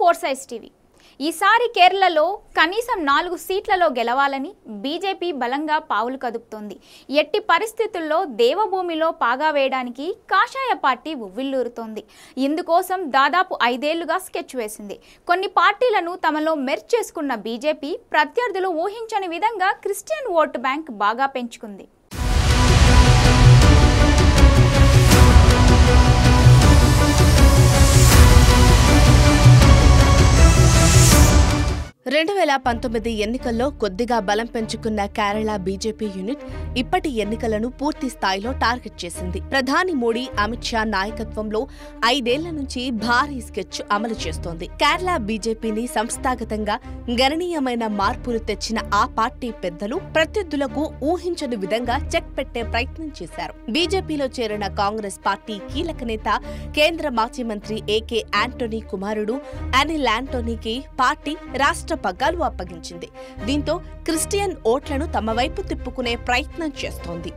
Four size TV. ఈసారి కేరళలో కనీసం 4 సీట్లలో గెలవాలని బీజేపీ బలంగా పావులు కదుపుతోంది. ఎట్టి పరిస్థితుల్లో దేవభూమిలో పాగా వేయడానికి కాషాయ పార్టీ ఉవ్విళ్లూరుతోంది. ఇందుకోసం దాదాపు 5 ఏళ్లుగా స్కెచ్ వేసింది. కొన్ని పార్టీలను తమలో మెర్జ్ చేసుకున్న బీజేపీ ప్రత్యర్థులు ఊహించని విధంగా క్రిస్టియన్ ఓటు బ్యాంక్ బాగా పెంచుకుంది. 2019 ఎన్నికల్లో కొద్దిగా బలం పెంచుకున్న కేరళ బీజేపీ యూనిట్ ఇప్పటి ఎన్నికలను పూర్తి స్థాయిలో టార్గెట్ చేసింది. ప్రధాని మోడీ, అమిత్ షా నాయకత్వంలో 5 ఏళ్ల నుంచి భారీ స్కెచ్ అమలు చేస్తోంది. కేరళ బీజేపీని సంస్థాగతంగా గణనీయమైన మార్పులు తెచ్చిన ఆ పార్టీ పెద్దలు ప్రత్యర్థులకు ఊహించని విధంగా చెక్ పెట్టే ప్రయత్నం చేశారు. బీజేపీలో చేరిన కాంగ్రెస్ పార్టీ కీలక నేత, కేంద్ర మాజీ మంత్రి ఏకే ఆంటోనీ కుమారుడు అనిల్ ఆంటోనీకి పార్టీ రాష్ట్ర పగ్గాలు అప్పగించింది. దీంతో క్రిస్టియన్ ఓట్లను తమ వైపు తిప్పుకునే ప్రయత్నం చేస్తోంది.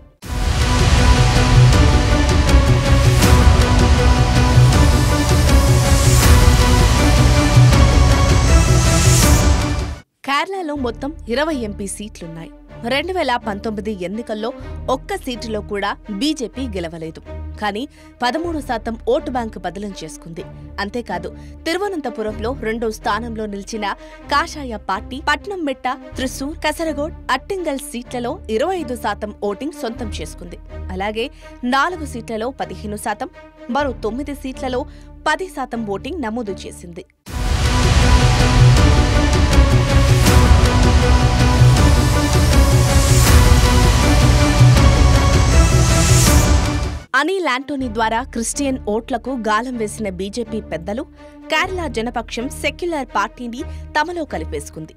కేరళలో మొత్తం 20 ఎంపీ సీట్లున్నాయి. 2019 ఎన్నికల్లో ఒక్క సీటులో కూడా బీజేపీ గెలవలేదు. కానీ 13% ఓటు బ్యాంకు బదిలం చేసుకుంది. అంతేకాదు, తిరువనంతపురంలో 2వ స్థానంలో నిలిచిన కాషాయ పార్టీ పట్నంబెట్ట, త్రిశూర్, కసరగోడ్, అట్టింగల్ సీట్లలో 25% ఓటింగ్ సొంతం చేసుకుంది. అలాగే 4 సీట్లలో 15%, మరో 9 సీట్లలో 10% ఓటింగ్ నమోదు చేసింది. అనిల్ ఆంటోనీ ద్వారా క్రిస్టియన్ ఓట్లకు గాలం వేసిన బీజేపీ పెద్దలు కేరళ జనపక్షం సెక్యులర్ పార్టీని తమలో కలిపేసుకుంది.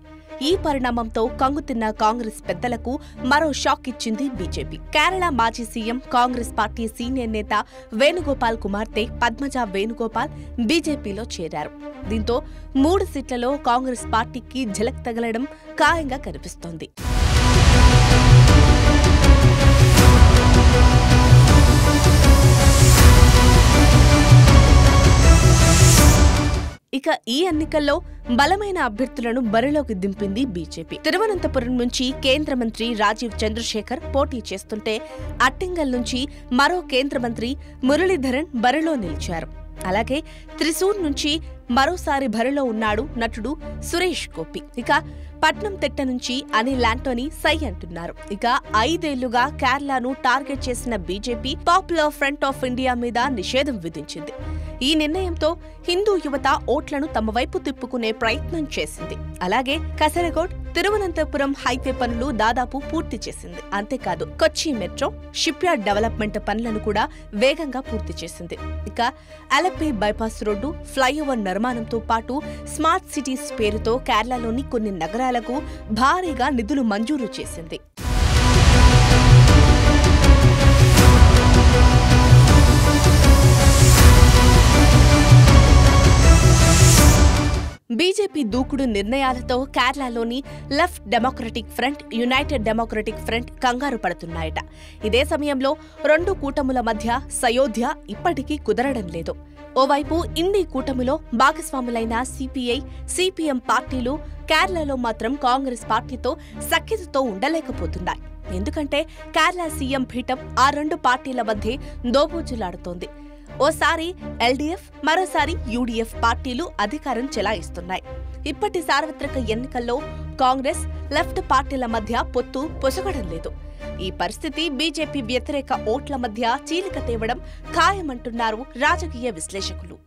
ఈ పరిణామంతో కంగుతిన్న కాంగ్రెస్ పెద్దలకు మరో షాక్ ఇచ్చింది బీజేపీ. కేరళ మాజీ సీఎం, కాంగ్రెస్ పార్టీ సీనియర్ నేత వేణుగోపాల్ కుమార్తె పద్మజ వేణుగోపాల్ బీజేపీలో చేరారు. దీంతో 3 సీట్లలో కాంగ్రెస్ పార్టీకి ఝలక్ తగలడం ఖాయంగా కనిపిస్తోంది. ఇక ఈ ఎన్నికల్లో బలమైన అభ్యర్థులను బరిలోకి దింపింది బీజేపీ. తిరువనంతపురం నుంచి కేంద్ర మంత్రి రాజీవ్ చంద్రశేఖర్ పోటీ చేస్తుంటే, అట్టింగల్ నుంచి మరో కేంద్ర మంత్రి మురళీధరన్ బరిలో నిలిచారు. అలాగే త్రిశూర్ నుంచి మరోసారి బరిలో ఉన్నాడు నటుడు సురేష్ గోపి. ఇక పట్నంతిట్ట నుంచి అనిల్ ఆంటోనీ సై అంటున్నారు. ఇక 5 ఏళ్లుగా కేరళను టార్గెట్ చేసిన BJP popular front of India మీద నిషేధం విధించింది. ఈ నిర్ణయంతో హిందూ యువత ఓట్లను తమ వైపు తిప్పుకునే ప్రయత్నం చేసింది. అలాగే కసరగోడ్, తిరువనంతపురం హైవే పనులు దాదాపు పూర్తి చేసింది. అంతేకాదు, కొచ్చి మెట్రో, షిప్ యార్డ్ డెవలప్మెంట్ పనులను కూడా వేగంగా పూర్తి చేసింది. ఇక అలప్పి బైపాస్ రోడ్డు, ఫ్లైఓవర్ నిర్మాణంతో పాటు స్మార్ట్ సిటీస్ పేరుతో కేరళలోని కొన్ని నగరాలకు భారీగా నిధులు మంజూరు చేసింది. బీజేపీ దూకుడు నిర్ణయాలతో కేరళలోని left democratic front, United democratic front కంగారు పడుతున్నాయట. ఇదే సమయంలో 2 కూటముల మధ్య సయోధ్య ఇప్పటికీ కుదరడం లేదు. ఓవైపు ఇండి కూటమిలో భాగస్వాములైన సిపిఐ, సిపిఎం పార్టీలు కేరళలో మాత్రం కాంగ్రెస్ పార్టీతో సఖ్యతతో ఉండలేకపోతున్నాయి. ఎందుకంటే కేరళ సీఎం పీఠం ఆ 2 పార్టీల మధ్య దోబూచులాడుతోంది. ఓసారి ఎల్డీఎఫ్, మరోసారి యూడీఎఫ్ పార్టీలు అధికారం చెలాయిస్తున్నాయి. ఇప్పటి సార్వత్రిక ఎన్నికల్లో కాంగ్రెస్, లెఫ్ట్ పార్టీల మధ్య పొత్తు పొసగడం లేదు. ఈ పరిస్థితి బీజేపీ వ్యతిరేక ఓట్ల మధ్య చీలిక తేవడం ఖాయమంటున్నారు రాజకీయ విశ్లేషకులు.